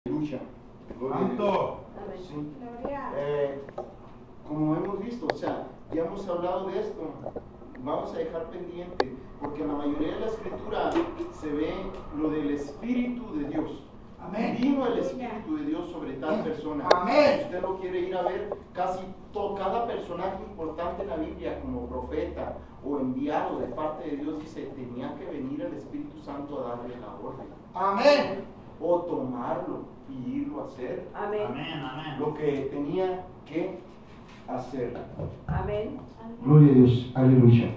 Aleluya. Santo. Sí. Como hemos visto, o sea, ya hemos hablado de esto, vamos a dejar pendiente, porque en la mayoría de la escritura se ve lo del Espíritu de Dios. Amén. Vino el Espíritu de Dios sobre tal persona. Amén. Si usted lo quiere ir a ver, casi cada personaje importante en la Biblia, como profeta o enviado de parte de Dios, dice, tenía que venir el Espíritu Santo a darle la orden. Amén. O tomarlo y irlo a hacer. Amén. Amén, amén. Lo que tenía que hacer. Amén. Gloria a Dios. Aleluya.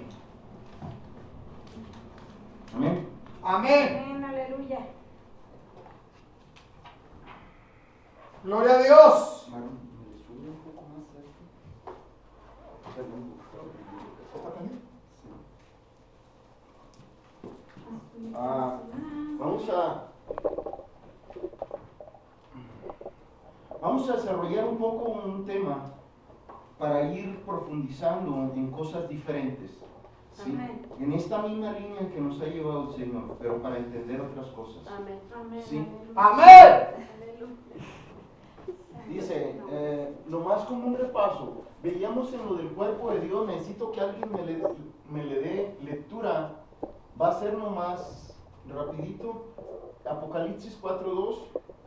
Amén. Amén. Amén. Aleluya. Gloria a Dios. Mano, ¿me le sube un poco más a esto? Perdón. ¿Está también? Sí. Vamos a desarrollar un poco un tema para ir profundizando en cosas diferentes. ¿Sí? Amén. En esta misma línea que nos ha llevado el Señor, pero para entender otras cosas. Amén. Amén. Sí. Amén. Aleluya. Dice, nomás como un repaso, veíamos en lo del cuerpo de Dios, necesito que alguien me le dé lectura, va a ser nomás rapidito, Apocalipsis 4.2,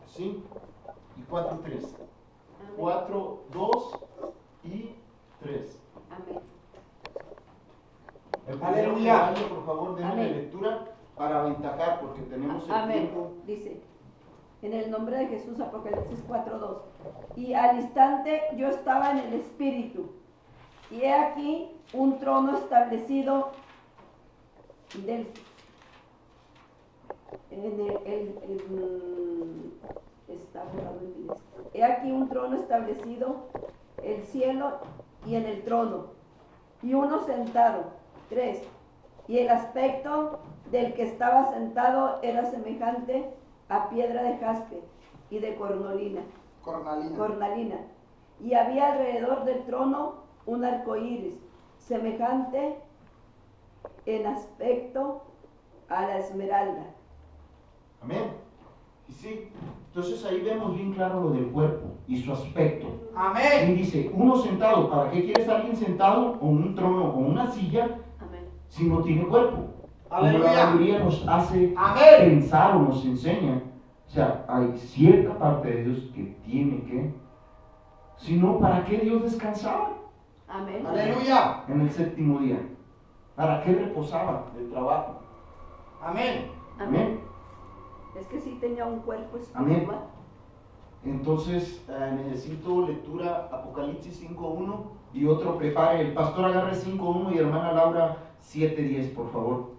¿sí? Y 4.3. 4.2 y 3. Amén. El Aleluya. primero, por favor, denme Amén. lectura para aventajar, porque tenemos el Amén. tiempo. Dice, en el nombre de Jesús, Apocalipsis 4:2. Y al instante yo estaba en el Espíritu, y he aquí un trono establecido está borrado en mi lista. He aquí un trono establecido, el cielo y en el trono, y uno sentado. 3. Y el aspecto del que estaba sentado era semejante a piedra de jaspe y de cornalina. Y había alrededor del trono un arco iris, semejante en aspecto a la esmeralda. Amén. Y sí, entonces ahí vemos bien claro lo del cuerpo y su aspecto. Y Amén. dice, uno sentado, ¿para qué quieres alguien sentado o un trono o una silla Amén. si no tiene cuerpo? Como Aleluya. la mayoría nos hace Amén. pensar o nos enseña. O sea, hay cierta parte de Dios que tiene que. Si no, ¿para qué Dios descansaba Amén. Aleluya. en el séptimo día? ¿Para qué reposaba del trabajo? Amén. Amén. Es que sí tenía un cuerpo Amén. espiritual. Entonces necesito lectura Apocalipsis 5.1 y otro prepare. El pastor agarre 5.1 y hermana Laura 7.10, por favor.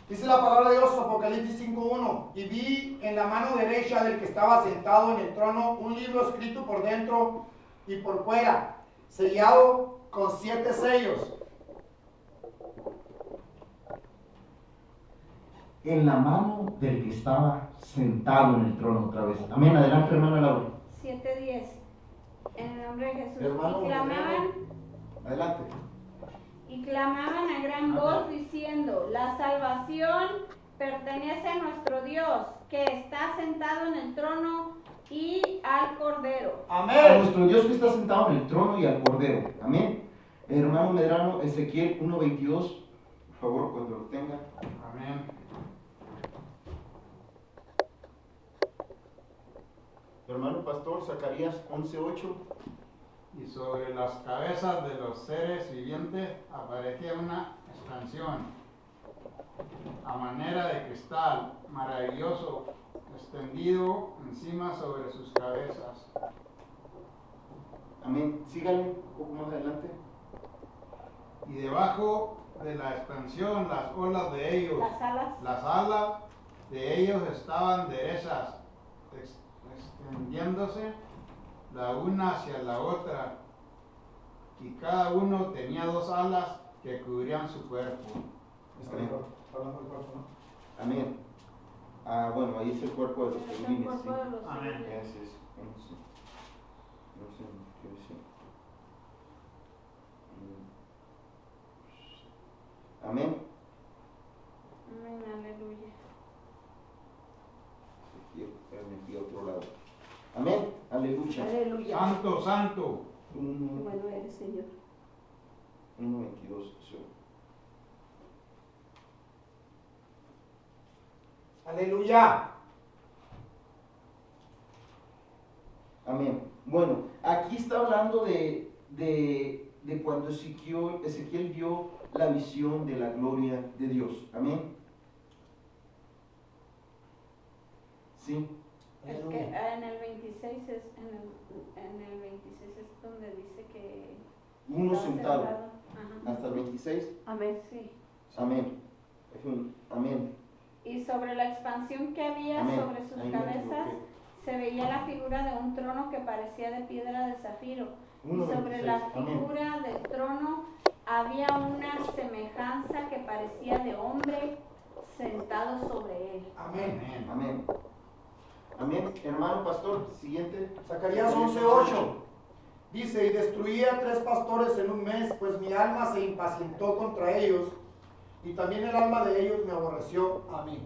Dice la palabra de Dios, Apocalipsis 5.1. Y vi en la mano derecha del que estaba sentado en el trono un libro escrito por dentro y por fuera, sellado con 7 sellos. En la mano del que estaba sentado en el trono otra vez. Amén. Adelante, hermana Laura. 7:10. En el nombre de Jesús. Hermano, adelante. Y clamaban a gran voz diciendo: la salvación pertenece a nuestro Dios, que está sentado en el trono y al Cordero. A Amén. nuestro Dios que está sentado en el trono y al Cordero. Amén. Hermano Medrano, Ezequiel 1.22. Por favor, cuando lo tenga. Amén. Hermano pastor, Zacarías 11.8. Y sobre las cabezas de los seres vivientes aparecía una expansión a manera de cristal maravilloso extendido encima sobre sus cabezas. Amén. Síganle un poco más adelante. Y debajo de la expansión las olas de ellos, Las alas. las alas de ellos estaban derechas, extendiéndose la una hacia la otra, y cada uno tenía 2 alas que cubrían su cuerpo. Hablando del cuerpo, ¿no? Amén. Bueno, ahí es el cuerpo de los Es el querubines, cuerpo sí. de los Amén. ángeles. Ese es 11. No sé qué dice. Amén. Amén, aleluya. Espérame. escucha. Aleluya. Santo, santo. Bueno eres, Señor. 1:22. Sí. Aleluya. Amén. Bueno, aquí está hablando de cuando Ezequiel vio la visión de la gloria de Dios. Amén. ¿Sí? Es que en el 26 es en el 26 es donde dice que Uno estaba sentado. Ajá. Hasta el 26. Amén. Sí. Amén. Amén. Y sobre la expansión que había Amén. sobre sus Ahí me cabezas equivoqué. se veía la figura de un trono que parecía de piedra de zafiro. Y 1:26. sobre la Amén. figura del trono había una semejanza que parecía de hombre sentado sobre él. Amén. Amén. Amén. Hermano pastor, siguiente. Zacarías 11:8 dice, y destruí a 3 pastores en un mes, pues mi alma se impacientó contra ellos, y también el alma de ellos me aborreció a mí.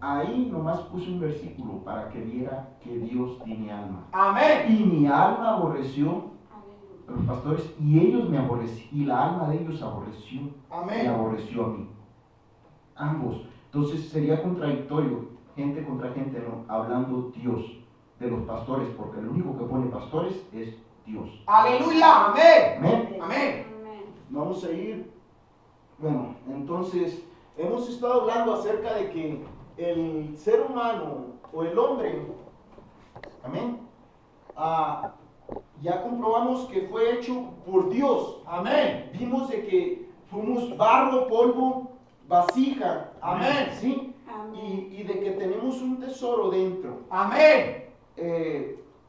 Ahí nomás puse un versículo para que viera que Dios tiene alma. Amén. Y mi alma aborreció a los pastores y ellos me aborrecieron. Y la alma de ellos aborreció. Amén. Me aborreció a mí. Ambos. Entonces sería contradictorio, gente contra gente, ¿no? Hablando Dios de los pastores, porque el único que pone pastores es Dios. Aleluya. Amén. Amén. Amén. Amén. Vamos a ir. Bueno, entonces hemos estado hablando acerca de que el ser humano o el hombre, amén, ya comprobamos que fue hecho por Dios. Amén. Vimos de que fuimos barro, polvo, vasija. Amén. ¿Sí? Amén. Y de que tenemos un tesoro dentro. Amén.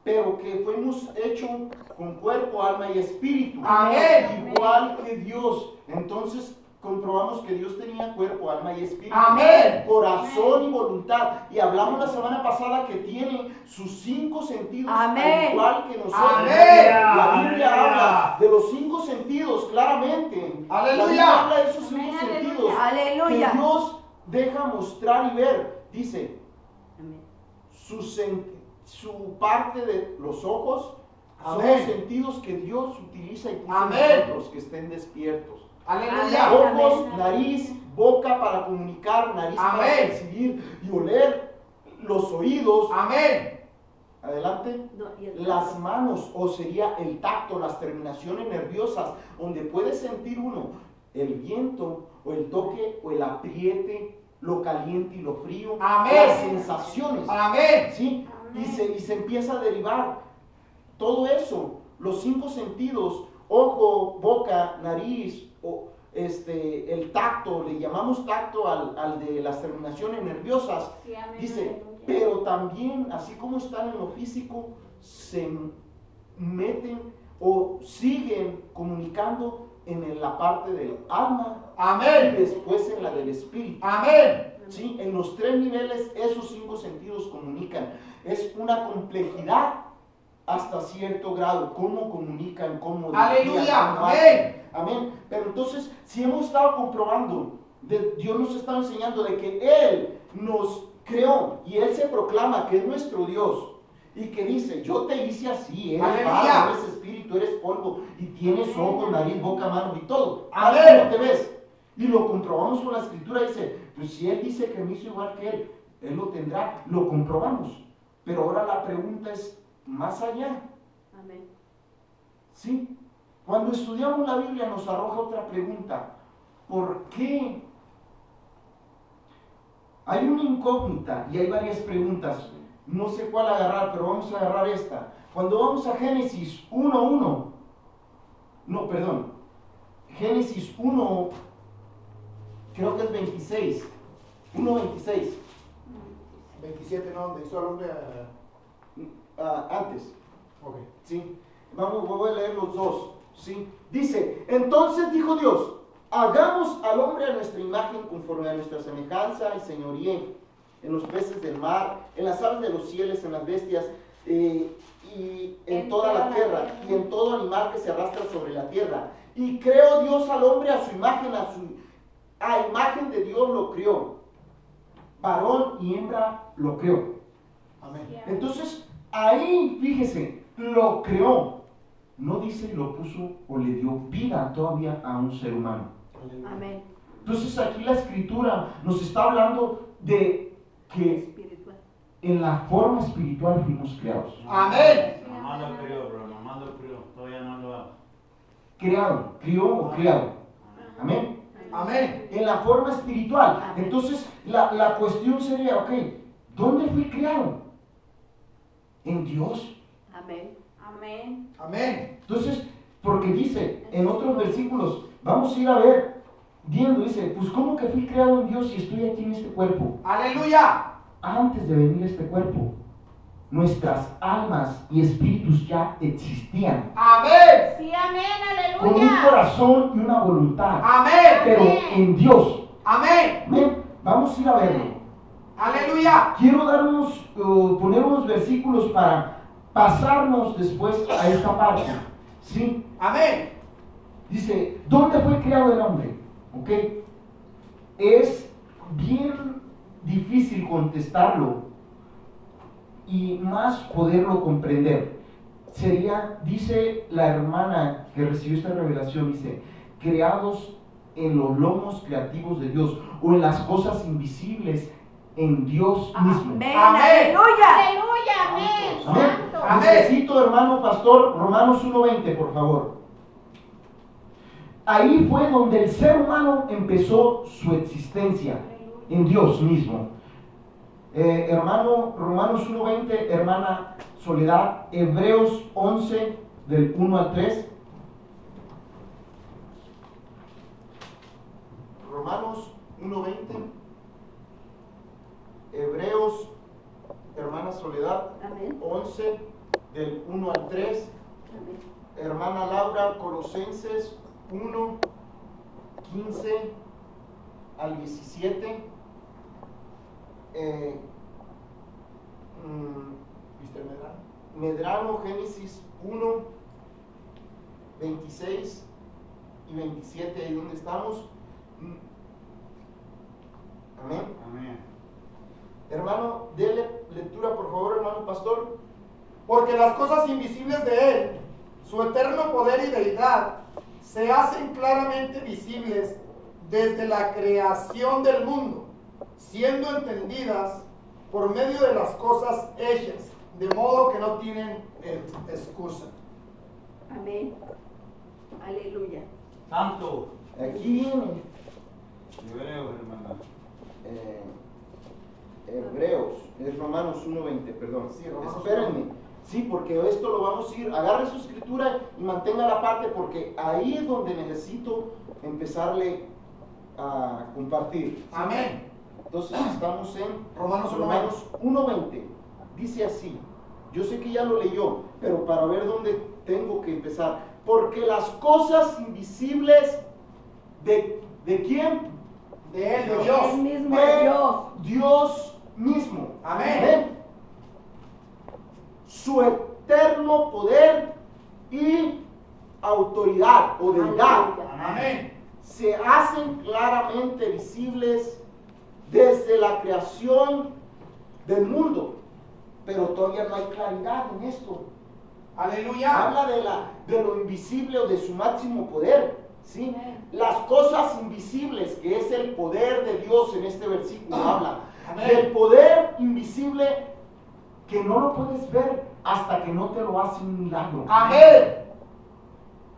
Pero que fuimos hechos con cuerpo, alma y espíritu. Amén. Igual que Dios. Entonces comprobamos que Dios tenía cuerpo, alma y espíritu. Amén. Corazón y voluntad. Y hablamos la semana pasada que tiene sus 5 sentidos. Amén. Al igual que nosotros. Amén. La Biblia Aleluya. habla de los 5 sentidos claramente. Aleluya. La Biblia habla de esos 5 Amén, sentidos. aleluya. Que Dios deja mostrar y ver. Dice, Amén. su parte de los ojos son Amén. los sentidos que Dios utiliza y puso Amén. en nosotros, que estén despiertos. Aleluya. Amén. Ojos, nariz, boca para comunicar, nariz para Amén. percibir y oler, los oídos. Amén. Adelante. No, y el- Las manos, o sería el tacto, las terminaciones nerviosas, donde puede sentir uno el viento, o el toque, o el apriete, lo caliente y lo frío, Amén. las sensaciones. Amén. ¿Sí? Y se empieza a derivar todo eso, los 5 sentidos, ojo, boca, nariz, el tacto, le llamamos tacto al de las terminaciones nerviosas. Sí, amén. Dice, Aleluya. pero también, así como están en lo físico, se meten o siguen comunicando en la parte del alma y Amén. después en la del espíritu. Amén. ¿Sí? En los 3 niveles esos 5 sentidos comunican. Es una complejidad hasta cierto grado, cómo comunican, cómo Aleluya. desvían, cómo Amén. hacen. Amén. Pero entonces, si hemos estado comprobando, Dios nos está enseñando de que Él nos creó y Él se proclama que es nuestro Dios y que dice, yo te hice así, eres Aleluya. barro, eres espíritu, eres polvo y tienes ojos, nariz, boca, mano y todo. Amén. ¿Cómo te ves? Y lo comprobamos con la escritura, dice, pues si Él dice que me hizo igual que Él lo tendrá, lo comprobamos. Pero ahora la pregunta es más allá, Amén. ¿sí? Cuando estudiamos la Biblia nos arroja otra pregunta, ¿por qué? Hay una incógnita y hay varias preguntas, no sé cuál agarrar, pero vamos a agarrar esta. Cuando vamos a Génesis 1:1, no, perdón, Génesis 1, creo que es 26, 1:26. 27, ¿no? Donde hizo al hombre. Antes, Ok. ¿sí? Voy a leer los dos, ¿sí? Dice, entonces dijo Dios, hagamos al hombre a nuestra imagen conforme a nuestra semejanza y señoríe en los peces del mar, en las aves de los cielos, en las bestias y en toda la tierra y en todo animal que se arrastra sobre la tierra. Y creó Dios al hombre a su imagen, a imagen de Dios lo creó. Varón y hembra lo creó. Amén. Entonces, ahí, fíjese, lo creó. No dice lo puso o le dio vida todavía a un ser humano. Amén. Entonces aquí la escritura nos está hablando de que Espiritual. en la forma espiritual fuimos creados. Amén. Mamá lo crió, bro, mamá lo crió, todavía no lo hago. Creado, crió o criado. Amén. Amén. En la forma espiritual. Amén. Entonces la cuestión sería, ok, ¿dónde fui creado? En Dios. Amén. Amén. Amén. Entonces, porque dice en otros versículos, vamos a ir a ver, viendo, dice, pues ¿cómo que fui creado en Dios y estoy aquí en este cuerpo? Aleluya. Antes de venir a este cuerpo, nuestras almas y espíritus ya existían, Amén. Sí, amén, con un aleluya. corazón y una voluntad, Amén. pero en Dios. Amén. Amén. Vamos a ir a verlo. Aleluya. Quiero poner unos versículos para pasarnos después a esta parte. ¿Sí? Amén. Dice, ¿dónde fue creado el hombre? ¿Ok? Es bien difícil contestarlo y más poderlo comprender. Sería, dice la hermana que recibió esta revelación, dice, creados en los lomos creativos de Dios o en las cosas invisibles en Dios mismo. Amén. Amén. Aleluya. Aleluya, amén. Amén. Santo. Amén. Necesito, hermano pastor, Romanos 1:20, por favor. Ahí fue donde el ser humano empezó su existencia, en Dios mismo. Hermano, Romanos 1:20, hermana Soledad, Hebreos 11, del 1 al 3. Romanos 1:20, Hebreos, hermana Soledad, Amén. 11, del 1 al 3. Amén. Hermana Laura, Colosenses 1, 15 al 17. Mr. Medrano, Génesis 1, 26 y 27, ahí donde estamos. Amén. Amén. Hermano, dele lectura, por favor, hermano pastor. Porque las cosas invisibles de Él, su eterno poder y deidad, se hacen claramente visibles desde la creación del mundo, siendo entendidas por medio de las cosas hechas, de modo que no tienen excusa. Amén. Aleluya. Santo. Aquí viene Hebreos, hermana. Hebreos, es Romanos 1:20, perdón. Sí, Romanos Espérenme. Sí, porque esto lo vamos a ir, agarre su escritura y mantenga la parte, porque ahí es donde necesito empezarle a compartir. Amén. Entonces estamos en Romanos 1:20. Dice así, yo sé que ya lo leyó, pero para ver dónde tengo que empezar. Porque las cosas invisibles ¿de quién? De Él, de Él Dios. mismo De es Dios. Dios mismo. Amén. Su eterno poder y autoridad o deidad Aleluya. Amén. se hacen claramente visibles desde la creación del mundo. Pero todavía no hay claridad en esto. Aleluya. Habla de lo invisible o de su máximo poder, ¿sí? Las cosas invisibles, que es el poder de Dios en este versículo, habla Amén. del poder invisible que no lo puedes ver hasta que no te lo hace un milagro. Amén.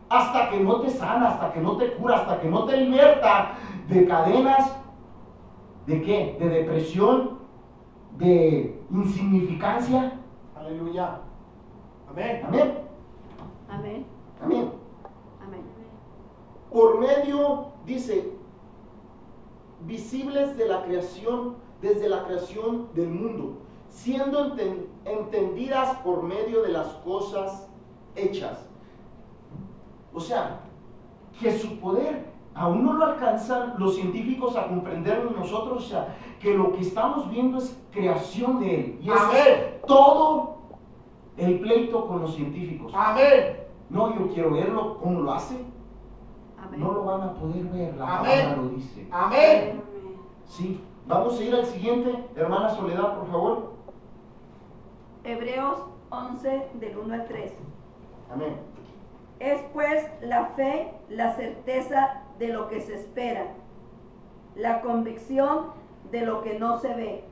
Hasta que no te sana, hasta que no te cura, hasta que no te liberta de cadenas, ¿de qué? De depresión, de insignificancia. Aleluya. Amén. Amén. Amén. Amén. Amén. Por medio, dice, visibles de la creación, desde la creación del mundo, siendo entendidas por medio de las cosas hechas. O sea, que su poder aún no lo alcanzan los científicos a comprenderlo nosotros, o sea, que lo que estamos viendo es creación de Él. Y eso Amén. es todo el pleito con los científicos. Amén. No, yo quiero verlo, ¿cómo lo hace? Amén. No lo van a poder ver, la Amén. palabra lo dice. Amén. Sí, vamos a ir al siguiente, hermana Soledad, por favor. Hebreos 11, del 1 al 3. Amén. Es pues la fe, la certeza de lo que se espera, la convicción de lo que no se ve,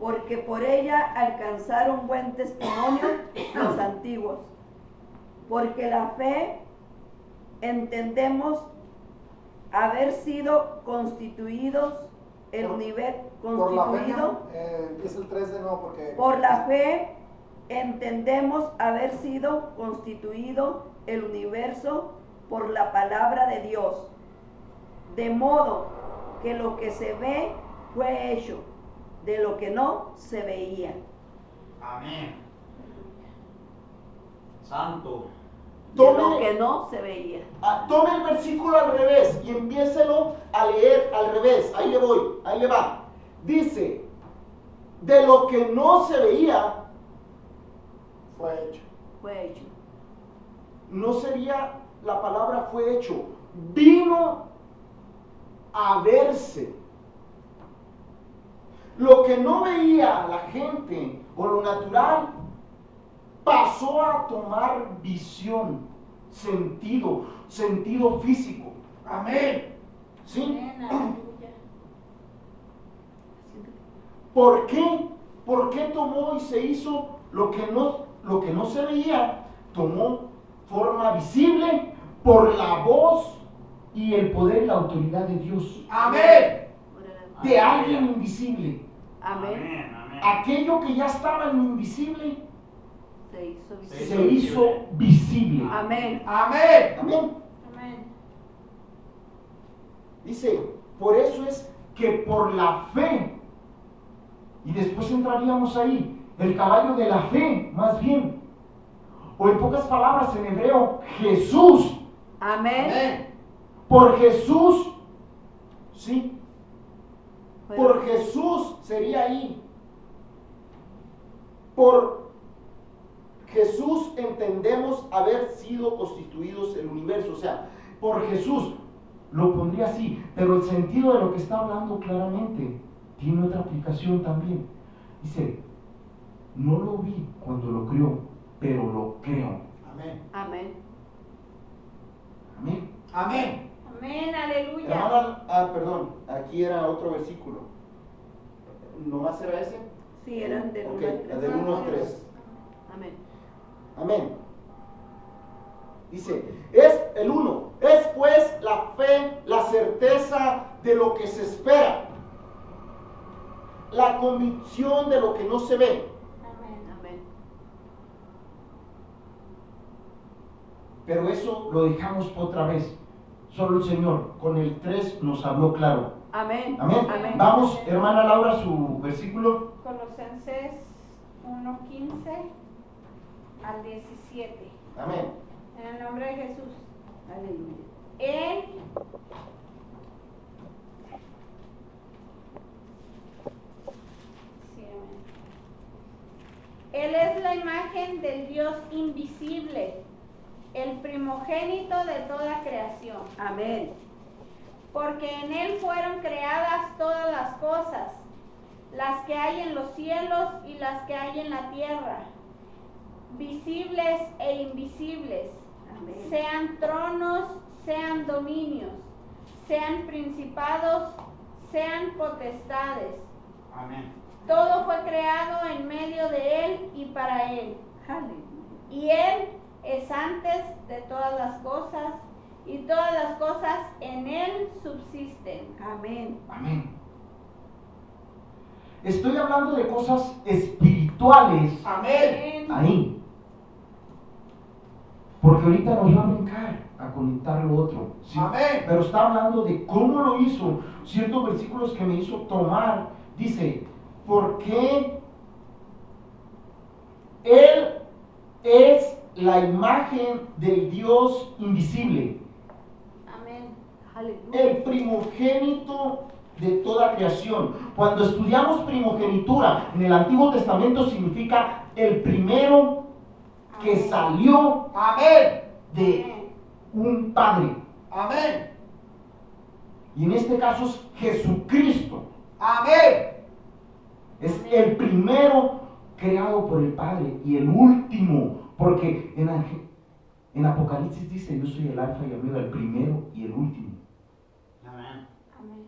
porque por ella alcanzaron buen testimonio los antiguos. Porque la fe entendemos haber sido constituidos el universo, Por la fe, constituido. empieza el 3 de nuevo porque... Por la fe entendemos haber sido constituido el universo por la palabra de Dios, de modo que lo que se ve fue hecho de lo que no se veía. Amén. Santo. De lo Tome, que no se veía. tome el versículo al revés y empiécelo a leer al revés. Ahí le voy, ahí le va. Dice, de lo que no se veía, fue hecho. Fue hecho. no sería la palabra fue hecho, vino a verse. Lo que no veía la gente o lo natural pasó a tomar visión, sentido físico. Amén. ¿Sí? Amén, aleluya. ¿Por qué? ¿Por qué tomó y se hizo lo que no se veía? Tomó forma visible por la voz y el poder y la autoridad de Dios. Amén. De alguien invisible. Amén. Amén. Aquello que ya estaba en lo invisible Se hizo visible. Sí. se hizo visible. Amén. Amén. Amén. Amén. Dice, por eso es que por la fe, y después entraríamos ahí, el caballo de la fe, más bien, o en pocas palabras en hebreo, Jesús. Amén. Amén. Por Jesús, sí, Bueno, por Jesús sería ahí. Por Jesús entendemos haber sido constituidos el universo. O sea, por Jesús lo pondría así, pero el sentido de lo que está hablando claramente tiene otra aplicación también. Dice, no lo vi cuando lo creó, pero lo creo. Amén. Amén. Amén. Amén. Amén, aleluya. Hermana, perdón, aquí era otro versículo. ¿Nomás era ese? Sí, eran del 1 Ok, al 3. del 1 al 3. Amén. Amén. Dice, es el 1, es pues la fe, la certeza de lo que se espera, la convicción de lo que no se ve. Amén. Amén. Pero eso lo dejamos otra vez. Solo el Señor con el 3 nos habló claro. Amén. Amén. Amén. Vamos, hermana Laura, su versículo. Colosenses 1:15 al 17. Amén. En el nombre de Jesús. Aleluya. Él sí, amén. Él es la imagen del Dios invisible, el primogénito de toda creación, Amén. porque en Él fueron creadas todas las cosas, las que hay en los cielos y las que hay en la tierra, visibles e invisibles, Amén. sean tronos, sean dominios, sean principados, sean potestades. Amén. Todo fue creado en medio de Él y para Él. Aleluya. Y Él es antes de todas las cosas, y todas las cosas en Él subsisten. Amén. Amén. Estoy hablando de cosas espirituales Amén. ahí. Porque ahorita nos va a brincar a conectar lo otro. ¿sí? Amén. Pero está hablando de cómo lo hizo. Ciertos versículos que me hizo tomar. Dice, porque Él es la imagen del Dios invisible, Amén. Aleluya. el primogénito de toda creación. Cuando estudiamos primogenitura en el Antiguo Testamento significa el primero que salió Amén. de un padre. Amén. Y en este caso es Jesucristo. Amén. Es el primero creado por el Padre y el último, porque en Apocalipsis dice, yo soy el alfa y el omega, el primero y el último. Amén. Amén.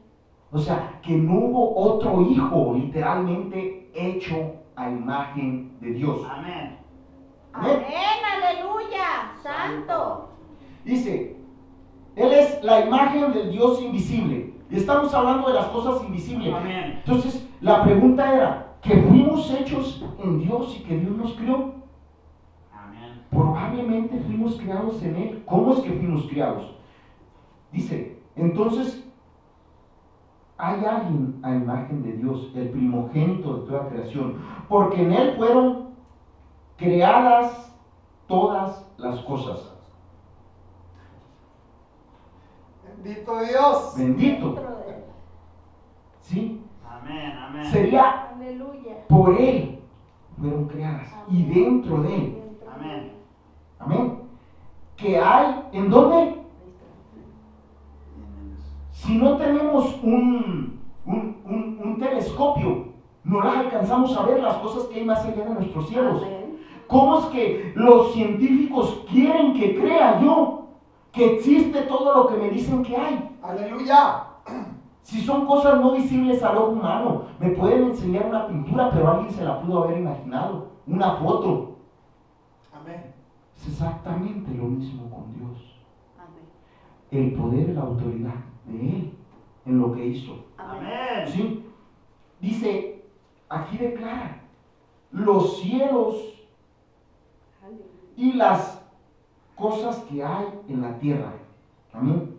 O sea, que no hubo otro hijo literalmente hecho a imagen de Dios. Amén. Amén, aleluya, santo. Dice, Él es la imagen del Dios invisible. Y estamos hablando de las cosas invisibles. Amén. Entonces, la pregunta era, ¿que fuimos hechos en Dios y que Dios nos creó? Amén. Probablemente fuimos creados en Él. ¿Cómo es que fuimos creados? Dice, entonces, hay alguien a imagen de Dios, el primogénito de toda creación, porque en Él fueron creadas todas las cosas. Bendito Dios. Bendito. Dentro de él. ¿Sí? Amén. Amén. Sería Aleluya. por Él fueron creadas y dentro de Él. Dentro de Amén. él. Amén. ¿Que hay en dónde? Si no tenemos un telescopio, no las alcanzamos a ver las cosas que hay más allá de nuestros cielos. Amén. ¿Cómo es que los científicos quieren que crea yo que existe todo lo que me dicen que hay? Aleluya. Si son cosas no visibles al ojo humano, me pueden enseñar una pintura, pero alguien se la pudo haber imaginado, una foto. Amén. Es exactamente lo mismo con Dios. Amén. El poder y la autoridad de Él en lo que hizo. Amén. ¿Sí? Dice, aquí declara, los cielos Aleluya. y las cosas que hay en la tierra. Amén.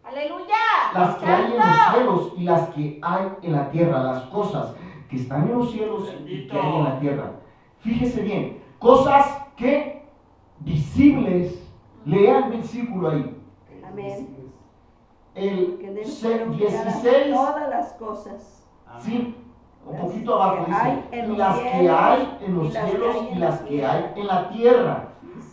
Aleluya. Las que hay en los Santo. cielos y las que hay en la tierra, las cosas que están en los cielos y que hay en la tierra. Fíjese bien, cosas que visibles, lea el versículo ahí, Amén. el Que en él fueron 16, creadas todas las cosas. sí, un poquito abajo que hay dice, en y los las que cielos, hay en los y las que cielos hay y en las la que tierra. hay en la tierra,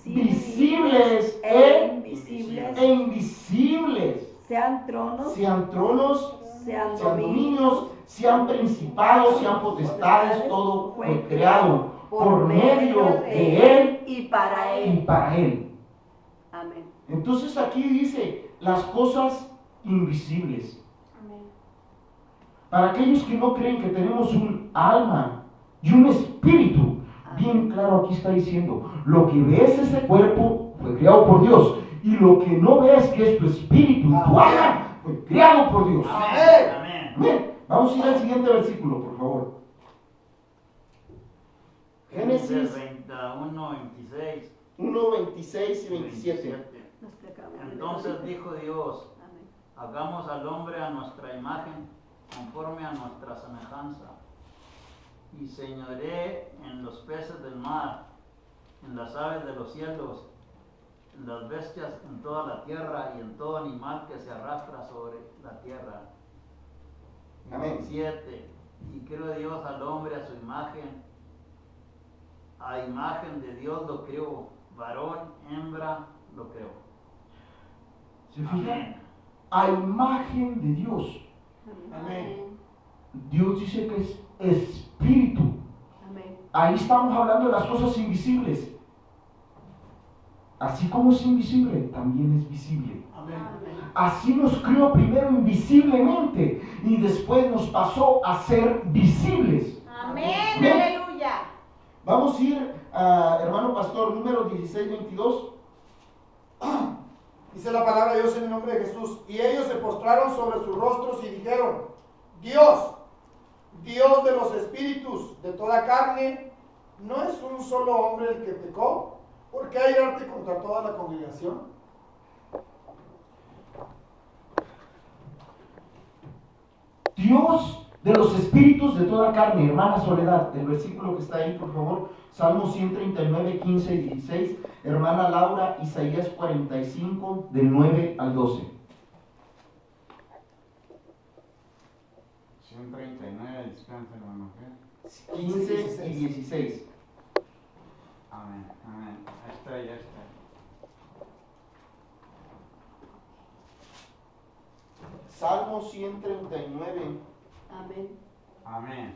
visibles e invisibles, e invisibles, sean tronos, sean tronos, sean sean dominios, dominios, sean principados, sean potestades, todo fue creado por medio de Él y para y Él. para Él. Amén. Entonces aquí dice las cosas invisibles. Amén. Para aquellos que no creen que tenemos un alma y un espíritu, bien claro aquí está diciendo, lo que ves ese cuerpo fue creado por Dios y lo que no ves que es tu espíritu, tu alma, fue creado por Dios. Amén. Amén. Amén. Vamos a ir al siguiente versículo, por favor. Génesis 21, 26. 1, 26 y 27. Nos que acabamos de leer Entonces ahorita. dijo Dios, Amén. hagamos al hombre a nuestra imagen, conforme a nuestra semejanza, y señoré en los peces del mar, en las aves de los cielos, en las bestias, en toda la tierra y en todo animal que se arrastra sobre la tierra. Amén. 7. Y creó Dios al hombre a su imagen, a imagen de Dios lo creó, varón, hembra lo creó. ¿Se fijan? Amén. A imagen de Dios. Amén. Dios dice que es espíritu. Amén. Ahí estamos hablando de las cosas invisibles. Así como es invisible, también es visible. Amén. Así nos creó primero invisiblemente y después nos pasó a ser visibles. Amén. Amén. Aleluya. Vamos a ir a, hermano pastor, número 16-22. Dice la palabra de Dios en el nombre de Jesús. Y ellos se postraron sobre sus rostros y dijeron, Dios, Dios de los espíritus de toda carne, ¿no es un solo hombre el que pecó? ¿Por qué airarte contra toda la congregación? Dios de los espíritus de toda carne, hermana Soledad, el versículo que está ahí, por favor, Salmo 139, 15 y 16, hermana Laura, Isaías 45, del 9 al 12. 139, descansa, hermano. ¿Qué? 15 y 16. Amén, amén. Ahí está, ya está. Salmo 139, Amén. Amén.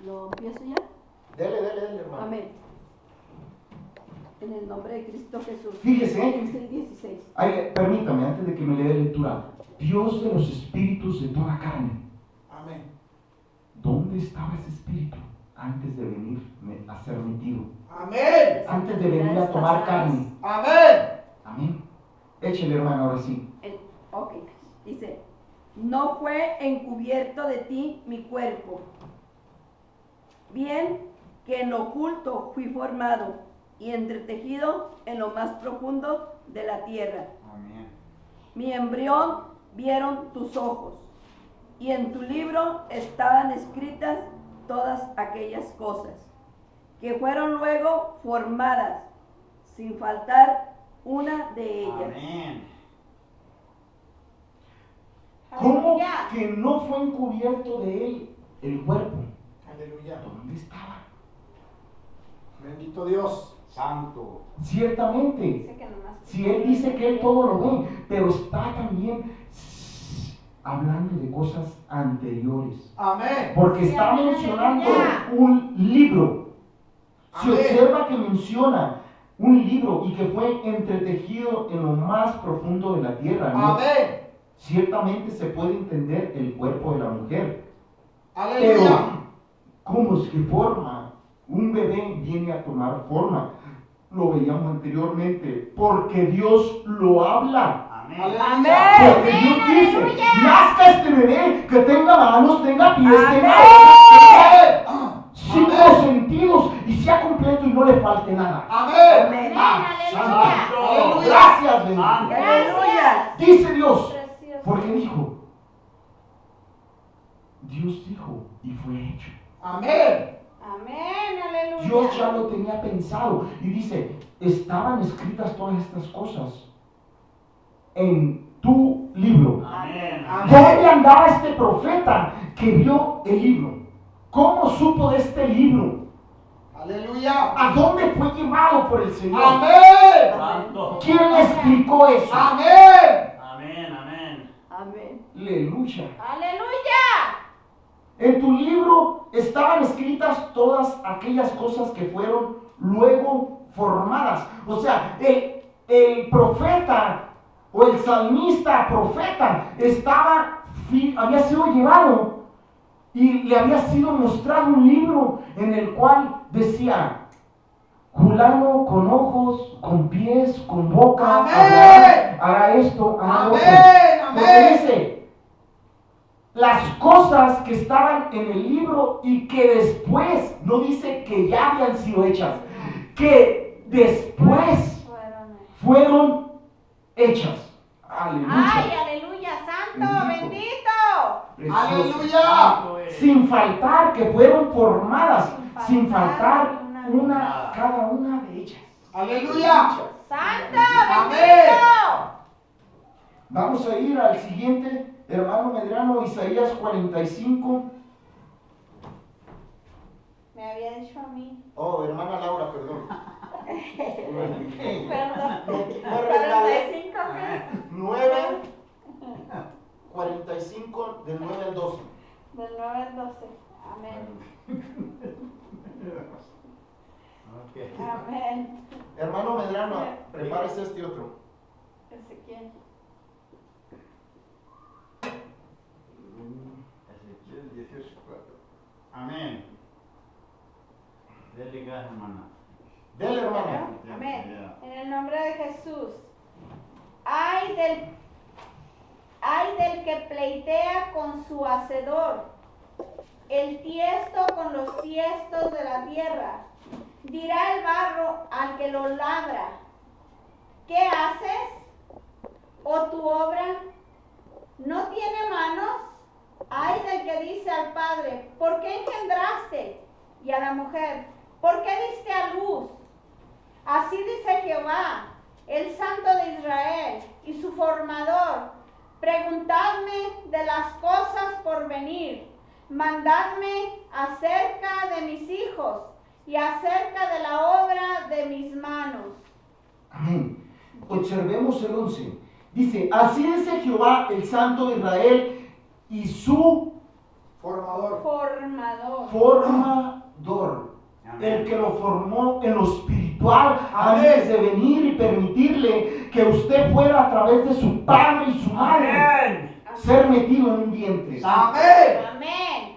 ¿Lo empiezo ya? Dele, hermano. Amén. En el nombre de Cristo Jesús. Fíjese. 15 y 16. Ay, permítame, antes de que me lea lectura. Dios de los espíritus de toda carne. Amén. ¿Dónde estaba ese espíritu antes de venir a ser metido? Amén. Antes de venir a tomar carne. Amén. Amén. Échele, hermano, ahora sí. Ok, dice, no fue encubierto de ti mi cuerpo, bien que en oculto fui formado y entretejido en lo más profundo de la tierra. Amén. Mi embrión vieron tus ojos, y en tu libro estaban escritas todas aquellas cosas, que fueron luego formadas, sin faltar una de ellas. Amén. ¿Cómo Aleluya. que no fue encubierto de él el cuerpo? Aleluya. ¿Dónde estaba? Bendito Dios. Santo. Ciertamente, Dice que nomás- si él dice que él todo lo ve, pero está también hablando de cosas anteriores. Amén. Porque Sí, está amén, mencionando aleluya. un libro. Se Amén. observa que menciona un libro y que fue entretejido en lo más profundo de la tierra, ¿no? Amén. Ciertamente se puede entender el cuerpo de la mujer, pero Aleluya. ¿cómo es que forma? Un bebé viene a tomar forma. Lo veíamos anteriormente, porque Dios lo habla. Amén. Aleluya. Porque Dios dice, nazca este bebé, que tenga manos, tenga pies, tenga Amén. cinco sentidos y sea completo y no le falte nada. Amén. Amén. Aleluya. Gracias, bendito. Santo. Aleluya. Dice Dios, Precioso. porque dijo, Dios dijo y fue hecho. Amén. Amén, aleluya. Dios ya lo tenía pensado y dice, estaban escritas todas estas cosas en tu libro. Amén. ¿Dónde andaba este profeta que vio el libro? ¿Cómo supo de este libro? Aleluya. ¿A dónde fue llevado por el Señor? Amén. Santo. ¿Quién le explicó eso? Amén. Amén, amén. Amén. Aleluya. Aleluya. En tu libro estaban escritas todas aquellas cosas que fueron luego formadas. O sea, el profeta o el salmista profeta había sido llevado y le había sido mostrado un libro en el cual decía, fulano con ojos, con pies, con boca, Amén. hará esto, hará lo otro. Amén. Porque Amén. dice, las cosas que estaban en el libro y que después, no dice que ya habían sido hechas, que después fueron hechas. Aleluya. Ay, aleluya, santo, Bendito. bendito. Aleluya. Santo eres. Sin faltar, que fueron formadas, sin faltar una. cada una de ellas. Aleluya. Santo, Amén. bendito. Vamos a ir al siguiente, hermano Medrano, Isaías 45. Me había dicho a mí. Oh, hermana Laura, perdón. Perdón. 45, 45, ¿qué? 9, 45, del 9 al 12. Del 9 al 12. Amén. Ok. Amén. Hermano Medrano, prepárese este otro. Ezequiel. Ezequiel 18:4. Amén. Dele gas, hermana. Dele, hermana. Amén. En el nombre de Jesús. Ay del que pleitea con su hacedor, el tiesto con los tiestos de la tierra. Dirá el barro al que lo labra, ¿qué haces? ¿O tu obra no tiene manos? Ay del que dice al padre, ¿por qué engendraste? Y a la mujer, ¿por qué diste a luz? Así dice Jehová, el Santo de Israel y su formador. Preguntadme de las cosas por venir. Mandadme acerca de mis hijos y acerca de la obra de mis manos. Amén. Observemos el 11. Dice, así dice Jehová, el Santo de Israel y su Formador. formador, el que lo formó en lo espiritual antes de venir y permitirle que usted fuera a través de su padre y su madre ser metido en un vientre. Amén. Amén.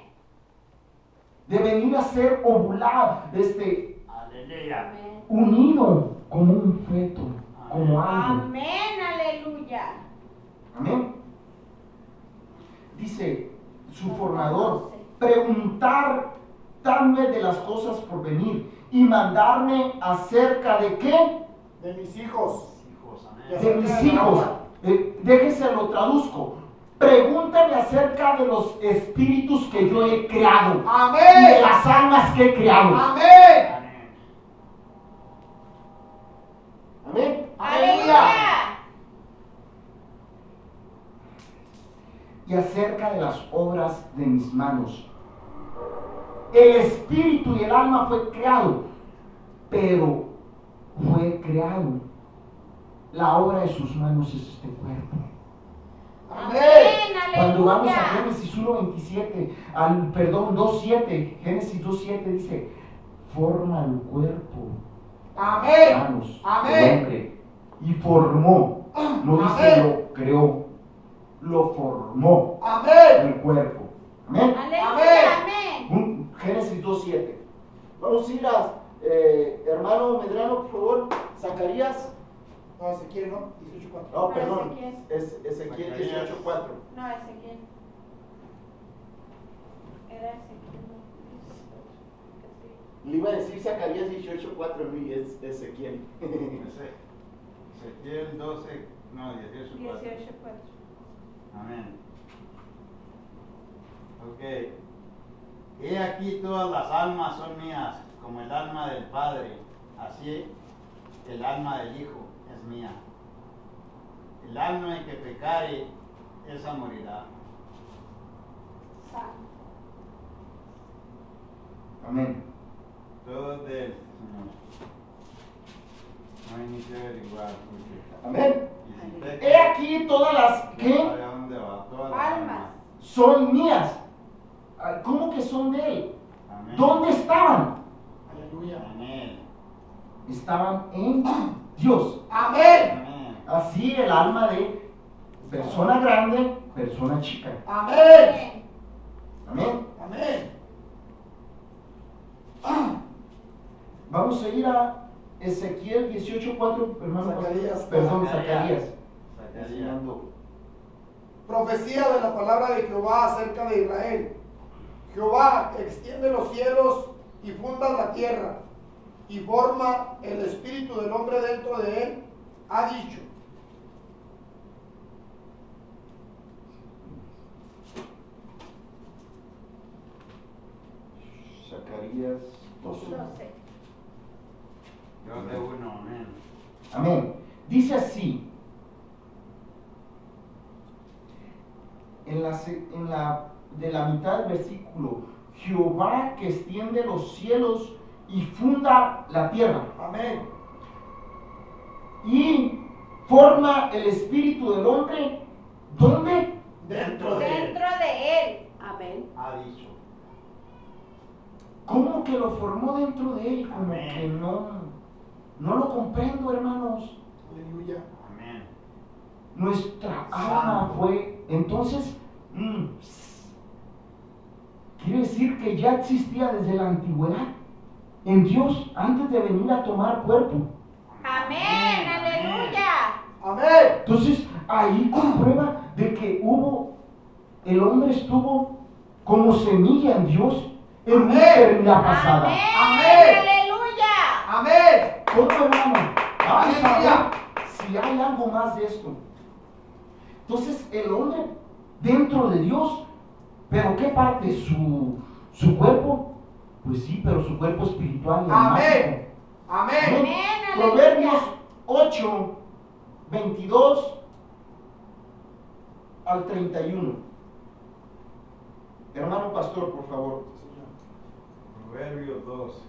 De venir a ser ovulado, Aleluya. Amén. unido como un feto, como algo. Amén. Aleluya. Amén. Dice su formador, preguntarme de las cosas por venir y mandarme acerca de qué? De mis hijos. Hijos, Ya amén. De mis hijos. Déjese lo traduzco. Pregúntame acerca de los espíritus que yo he creado y de Amén. las almas que he creado. Amén. Amén. Amén. Aleluya. Y acerca de las obras de mis manos. El espíritu y el alma fue creado, pero fue creado. La obra de sus manos es este cuerpo. Amén. Cuando vamos a Aleluya. Génesis 1:27, 2:7, Génesis 2:7 dice, forma el cuerpo, Amén. manos, Amén. del hombre, y formó, no dice Amén. lo creó, lo formó Amén. el cuerpo. Amén. Aleluya. Amén. Génesis 2:7. Vamos a ir a, hermano Medrano, por favor, Zacarías. No, Ezequiel, ¿no? 18:4. No, perdón, Ezequiel. es Ezequiel Zacarías. 18:4. No, Ezequiel. Era Ezequiel. Le iba a decir Zacarías 18:4, y es Ezequiel. Ezequiel 12, no, 18, 4. 18:4. Amén. Ok. He aquí todas las almas son mías, como el alma del Padre, así el alma del Hijo es mía. El alma en que pecare, esa morirá. Santo. Amén. Todo de él, Señor. No hay ni que averiguar, porque Amén. y si peca, He aquí todas las no que sabe a dónde va, todas las Almas. son mías. Ah, ¿cómo que son de él? Amén. ¿Dónde estaban? Aleluya. En él. Estaban en Dios. Amén. Amén. Así el alma de persona grande, persona chica. Amén. Amén. Amén. Vamos a ir a Ezequiel 18:4, hermano. Zacarías. Perdón, Zacarías. Zacarías. Zacarías. Enseñando. Profecía de la palabra de Jehová acerca de Israel. Jehová extiende los cielos y funda la tierra y forma el espíritu del hombre dentro de él. Ha dicho. Zacarías 12. 12. Dios de uno, amén. Amén. Dice así. En la de la mitad del versículo, Jehová que extiende los cielos y funda la tierra Amén. y forma el espíritu del hombre, ¿dónde? Dentro de él. Dentro de él. Amén. Ha dicho. ¿Cómo que lo formó dentro de él? Como Amén. que no lo comprendo, hermanos. Aleluya. Amén. Nuestra alma fue, entonces, quiere decir que ya existía desde la antigüedad en Dios antes de venir a tomar cuerpo. Amén. Aleluya. Amén. Entonces ahí comprueba de que el hombre estuvo como semilla en Dios en una Amén. eternidad pasada. Amén. Amén. Aleluya. Amén. ¿Cómo, hermano? Vamos a Aleluya. ver si hay algo más de esto. Entonces el hombre dentro de Dios, pero ¿qué parte? ¿Su cuerpo? Pues sí, pero su cuerpo espiritual y Amén. almático. Amén. Amén. Proverbios 8, 22 al 31. Hermano pastor, por favor. Proverbios 2,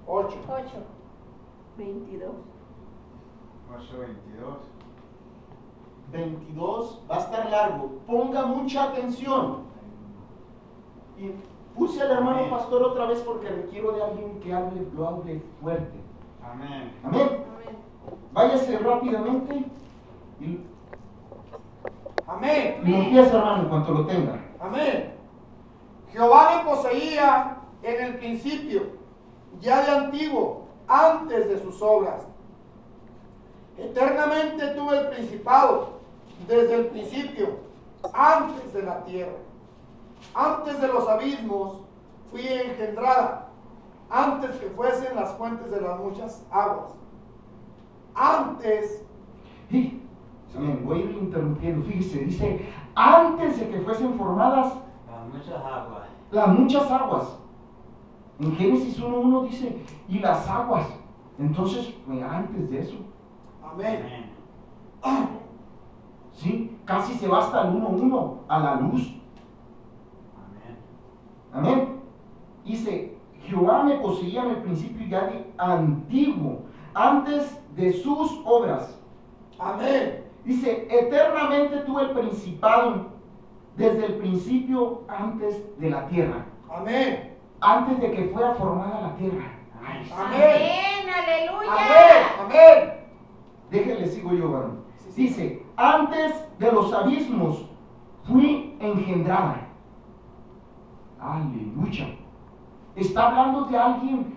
8. 8. 22. 8, 22. 22 va a estar largo. Ponga mucha atención. Y Puse al hermano Amén. pastor otra vez porque requiero de alguien que lo hable fuerte. Amén. Amén. Amén. Váyase rápidamente y Amén. lo empieza, hermano, en cuanto lo tenga. Amén. Jehová me poseía en el principio, ya de antiguo, antes de sus obras. Eternamente tuve el principado, desde el principio, antes de la tierra. Antes de los abismos fui engendrada, antes que fuesen las fuentes de las muchas aguas. Antes, Sí, amén. Voy a ir interrumpiendo. Fíjese, dice, antes de que fuesen formadas Las muchas aguas. las muchas aguas. En Génesis 1:1 dice, y las aguas. Entonces, antes de eso, amén. Amén. ¿sí? Casi se va hasta el 1:1, a la luz. Amén. Amén. Dice, Jehová me poseía en el principio ya de antiguo, antes de sus obras. Amén. Dice, eternamente tuve el principado desde el principio, antes de la tierra. Amén. Antes de que fuera formada la tierra. Amén. Amén. Aleluya. Amén. Amén. Déjenle, sigo yo, varón. Sí, sí. Dice, antes de los abismos fui engendrada. Aleluya. Está hablando de alguien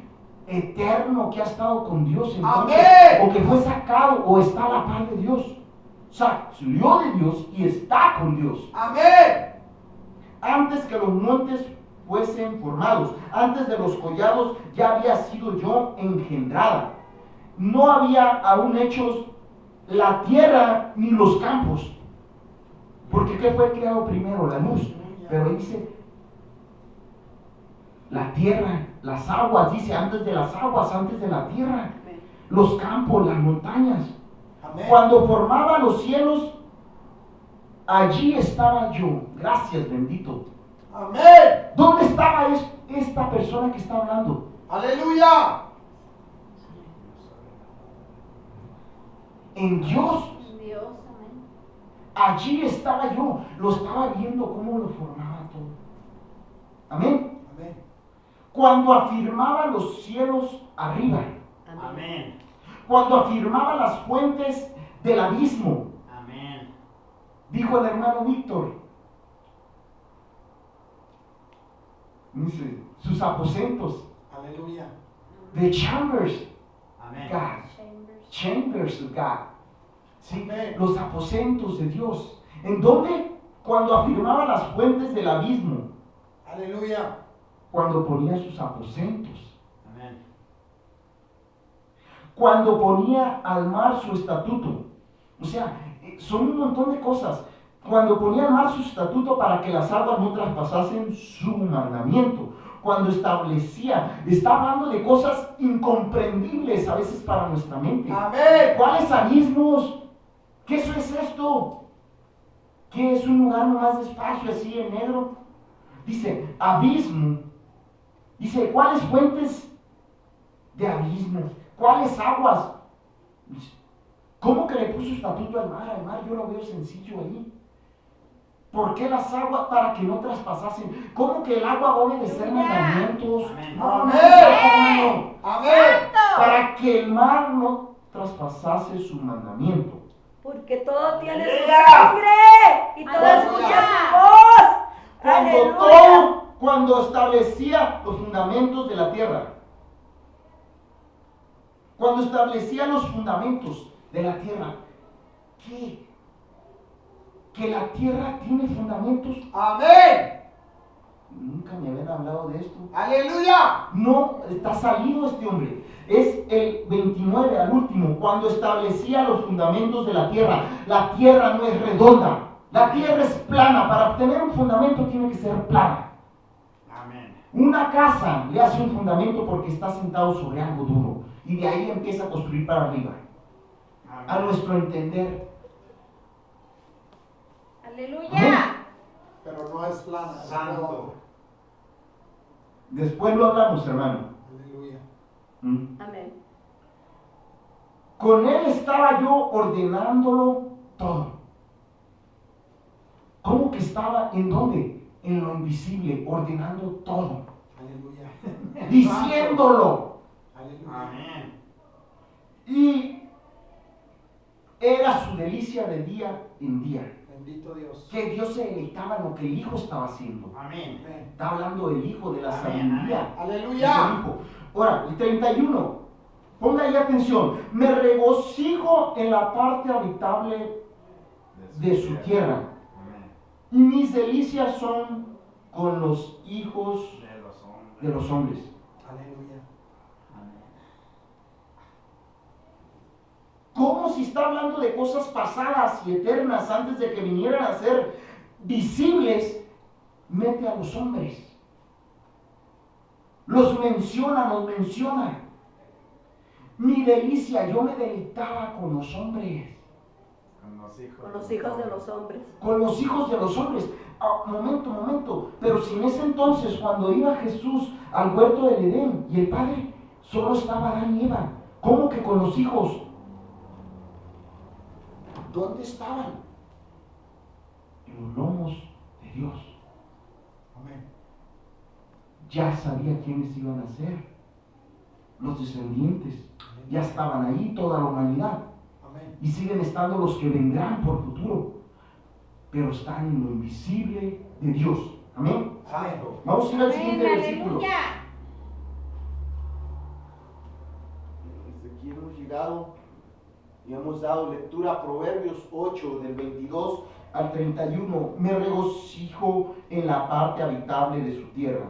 eterno que ha estado con Dios entonces, Amén. o que fue sacado o está a la par de Dios. Salió de Dios y está con Dios. Amén. Antes que los montes fuesen formados, antes de los collados ya había sido yo engendrada. No había aún hechos la tierra ni los campos. Porque ¿qué fue creado primero? La luz. Pero ahí dice la tierra, las aguas, dice antes de las aguas, antes de la tierra, los campos, las montañas. Amén. Cuando formaba los cielos, allí estaba yo. Gracias, bendito. Amén. ¿Dónde estaba esta persona que está hablando? Aleluya. En Dios. Dios, amén. Allí estaba yo. Lo estaba viendo cómo lo formaba todo. Amén. Amén. Cuando afirmaba los cielos arriba. Amén. Cuando afirmaba las fuentes del abismo. Amén. Dijo el hermano Víctor. Dice, sus aposentos. Aleluya. The chambers. Amén. God. Chambers. Chambers of God. ¿Sí? Amén. Los aposentos de Dios. ¿En dónde? Cuando afirmaba las fuentes del abismo. Aleluya. Cuando ponía sus aposentos. Amén. Cuando ponía al mar su estatuto. O sea, son un montón de cosas. Cuando ponía al mar su estatuto para que las aguas no traspasasen su mandamiento. Cuando establecía, está hablando de cosas incomprendibles a veces para nuestra mente. Amén. ¿Cuáles abismos? ¿Qué eso es esto? ¿Qué es un lugar más despacio así en negro? Dice, abismo. Dice, ¿cuáles fuentes de abismo? ¿Cuáles aguas? ¿Cómo que le puso estatuto al mar? Al mar yo lo veo sencillo ahí. ¿Por qué las aguas? Para que no traspasasen. ¿Cómo que el agua va a obedecer mandamientos? Amén. No, no, Amén. no. Amén. Para que el mar no traspasase su mandamiento. Porque todo tiene su ¡Aleluya! sangre y todo ¡Aleluya! escucha su voz. ¡Aleluya! Cuando establecía los fundamentos de la tierra. Cuando establecía los fundamentos de la tierra. ¿Qué? ¿Que la tierra tiene fundamentos? Amén. Nunca me habían hablado de esto. Aleluya. No, está salido este hombre. Es el 29 al último, cuando establecía los fundamentos de la tierra. La tierra no es redonda, la tierra es plana. Para obtener un fundamento tiene que ser plana. Amén. Una casa le hace un fundamento porque está sentado sobre algo duro y de ahí empieza a construir para arriba. A Amén. nuestro entender. Aleluya. Amén. Pero no es plana. es Santo. redonda. Después lo hablamos, hermano. Aleluya. Amén. Con él estaba yo ordenándolo todo. ¿Cómo que estaba? ¿En dónde? en lo invisible, ordenando todo, Aleluya. diciéndolo. Aleluya. Amén. Y era su delicia de día en día. Bendito Dios. Que Dios se deleitaba en lo que el Hijo estaba haciendo. Amén. Amén. Está hablando del Hijo, de la Amén, sabiduría. Aleluya. Es el Hijo. Ahora, el 31. Ponga ahí atención. Me regocijo en la parte habitable de su tierra. Amén. Y mis delicias son con los hijos De los hombres. de los hombres. Aleluya. Amén. Como si está hablando de cosas pasadas y eternas antes de que vinieran a ser visibles, mete a los hombres. Los menciona, nos menciona. Mi delicia, yo me deleitaba con los hombres. Con los hijos. Con los hijos de los hombres. Con los hijos de los hombres. Ah, momento. Pero si en ese entonces, cuando iba Jesús al huerto del Edén y el Padre, solo estaba Adán y Eva. ¿Cómo que con los hijos? ¿Dónde estaban? En los lomos de Dios. Amén. Ya sabía quiénes iban a ser. Los descendientes. Ya estaban ahí, toda la humanidad. Amén. Y siguen estando los que vendrán por futuro. Pero están en lo invisible de Dios. Amén. Amén. Vamos a ir al Amén, siguiente versículo. aleluya. Hasta aquí hemos llegado y hemos dado lectura a Proverbios 8 del 22 Al 31. Me regocijo en la parte habitable de su tierra.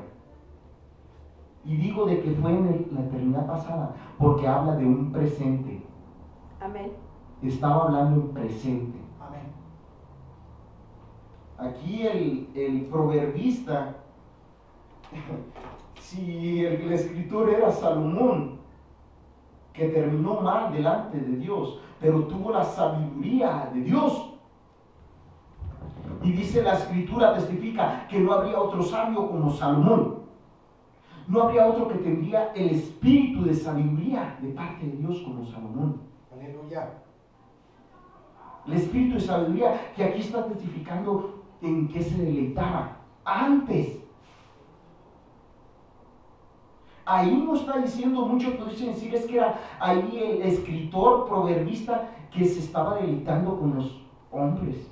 Y digo de que fue en la eternidad pasada, porque habla de un presente. Amén. Estaba hablando en presente. Amén. Aquí el proverbista, si el escritor era Salomón, que terminó mal delante de Dios, pero tuvo la sabiduría de Dios. Y dice la escritura, testifica que no habría otro sabio como Salomón. No habría otro que tendría el espíritu de sabiduría de parte de Dios como Salomón. Aleluya. El espíritu de sabiduría que aquí está testificando en que se deleitaba antes. Ahí no está diciendo, muchos pueden decir, es que era ahí el escritor proverbista que se estaba deleitando con los hombres,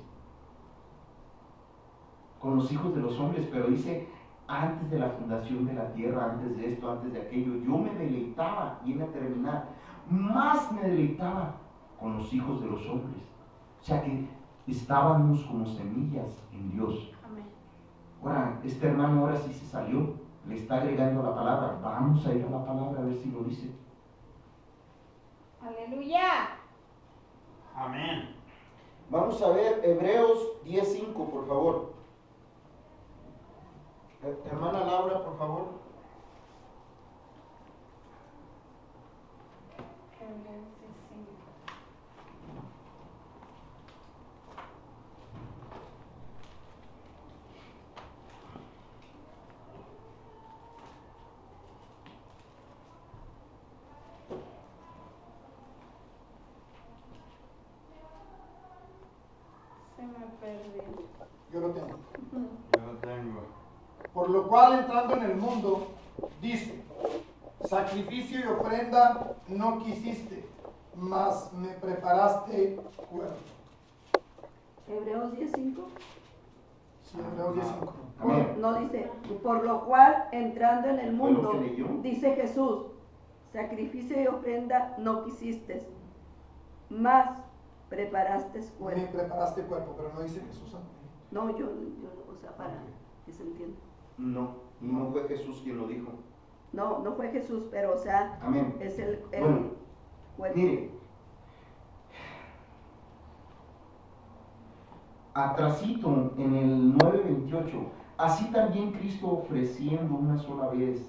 con los hijos de los hombres, pero dice, antes de la fundación de la tierra, antes de esto, antes de aquello, yo me deleitaba, viene a terminar, más me deleitaba con los hijos de los hombres. O sea que estábamos como semillas en Dios. Amén. Ahora, este hermano ahora sí se salió, le está agregando la palabra. Vamos a ir a la palabra a ver si lo dice. Aleluya. Amén. Vamos a ver Hebreos 10:5, por favor. Hermana Laura, por favor. Se me perdió. Yo lo tengo. Yo lo tengo. Por lo cual, entrando en el mundo, dice, sacrificio y ofrenda no quisiste, mas me preparaste cuerpo. Hebreos 10:5. Sí, Hebreos 10:5. Amén. No dice, por lo cual entrando en el ¿Fue lo mundo, que leyó? dice Jesús, sacrificio y ofrenda no quisiste, mas preparaste Me cuerpo. preparaste cuerpo, pero no dice Jesús. No, yo, o sea, para que se entienda. No, y no fue Jesús quien lo dijo. No, no fue Jesús, pero o sea, Amén. es el Bueno, cuerpo. Mire, atrasito en el 9:28, así también Cristo ofreciendo una sola vez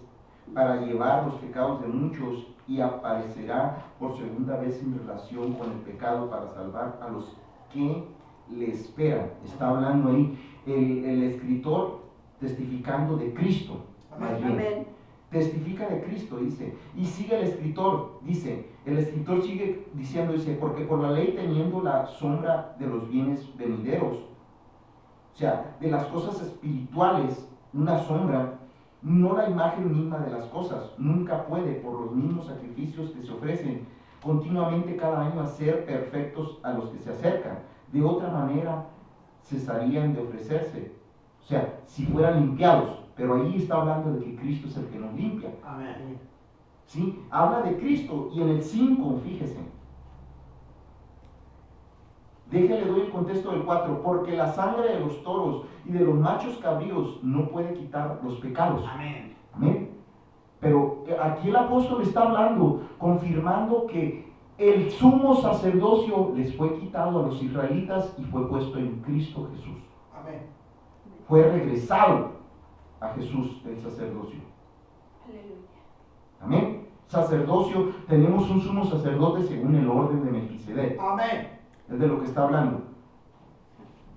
para llevar los pecados de muchos y aparecerá por segunda vez en relación con el pecado para salvar a los que le esperan. Está hablando ahí el escritor testificando de Cristo. más bien. Amén. Testifica de Cristo, dice. Y sigue el escritor, dice. El escritor sigue diciendo, dice, porque por la ley teniendo la sombra de los bienes venideros, o sea, de las cosas espirituales, una sombra, no la imagen misma de las cosas. Nunca puede, por los mismos sacrificios que se ofrecen continuamente cada año, hacer perfectos a los que se acercan. De otra manera, cesarían de ofrecerse. O sea, si fueran limpiados. Pero ahí está hablando de que Cristo es el que nos limpia. Amén. ¿Sí? Habla de Cristo. Y en el 5, fíjese. Déjale, doy el contexto del 4. Porque la sangre de los toros y de los machos cabríos no puede quitar los pecados. Amén. Amén. Pero aquí el apóstol está hablando, confirmando que el sumo sacerdocio les fue quitado a los israelitas y fue puesto en Cristo Jesús. Amén. Fue regresado a Jesús el sacerdocio. Aleluya. Amén. Sacerdocio, tenemos un sumo sacerdote según el orden de Melquisedec. Amén. Es de lo que está hablando.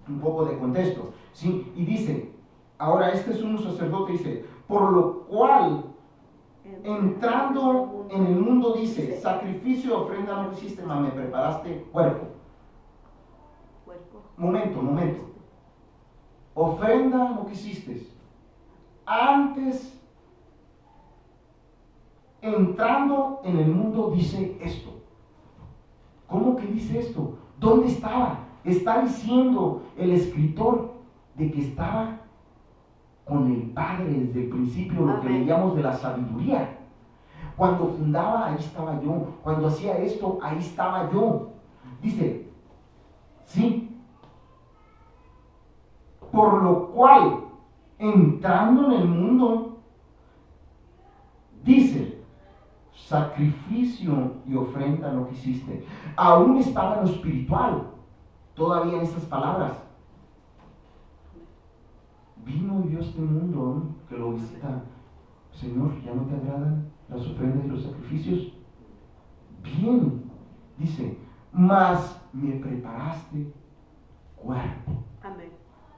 Un poco de contexto. ¿Sí? Y dice, ahora este sumo sacerdote dice, por lo cual, entrando en el mundo, dice, sacrificio, ofrenda no hiciste, mas me preparaste cuerpo. Momento. Ofrenda no quisiste. Antes, entrando en el mundo, dice esto. ¿Cómo que dice esto? ¿Dónde estaba? Está diciendo el escritor de que estaba con el Padre desde el principio, lo que veíamos de la sabiduría. Cuando fundaba, ahí estaba yo. Cuando hacía esto, ahí estaba yo. Dice, sí. Por lo cual, entrando en el mundo, dice, sacrificio y ofrenda no quisiste. Aún estaba en lo espiritual, todavía en estas palabras. Vino y vio este mundo que lo visita. Señor, ¿ya no te agradan las ofrendas y los sacrificios? Bien, dice, mas me preparaste cuerpo. Amén.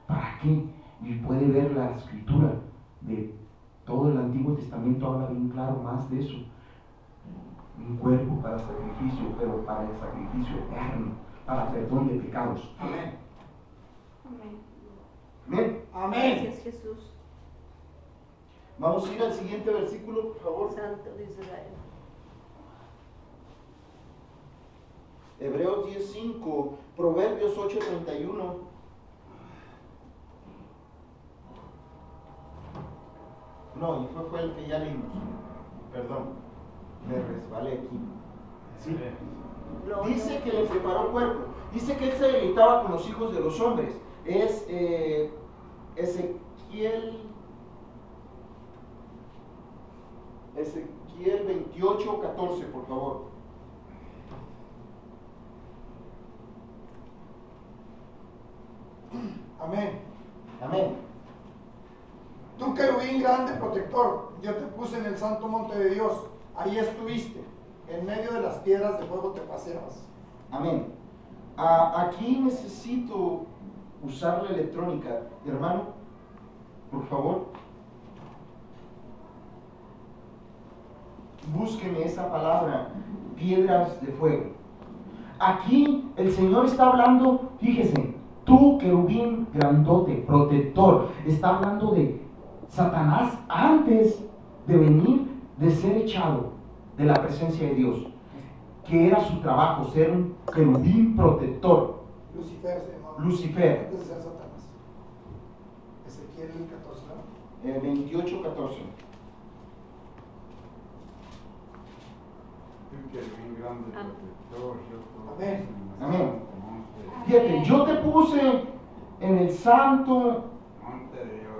¿Para qué? Y puede ver la escritura de todo el Antiguo Testamento, habla bien claro más de eso. Un cuerpo para sacrificio, pero para el sacrificio eterno, para perdón de pecados. Amén. Amén. Amén. Gracias, Jesús, Vamos a ir al siguiente versículo, por favor. Santo de Israel. Hebreos 10:5, Proverbios 8:31. No, y fue el que ya leímos. Perdón, me resbalé aquí. Sí. Dice que le preparó cuerpo. Dice que él se deleitaba con los hijos de los hombres. Es Ezequiel 28:14, por favor. Amén. Amén. Tú, querubín grande protector, yo te puse en el santo monte de Dios. Ahí estuviste. En medio de las piedras de fuego te paseabas. Amén. Aquí necesito usar la electrónica. Hermano, por favor. Búsqueme esa palabra, piedras de fuego. Aquí el Señor está hablando, fíjese, tú, querubín grandote, protector, está hablando de Satanás antes de venir, de ser echado de la presencia de Dios, que era su trabajo, ser un querubín protector. Lucifer se llamaba. Lucifer. Antes de ser Satanás. Ezequiel 14, ¿no? 28:14. Que el bien grande protector, yo Amén. Amén. Fíjate, yo te puse en el santo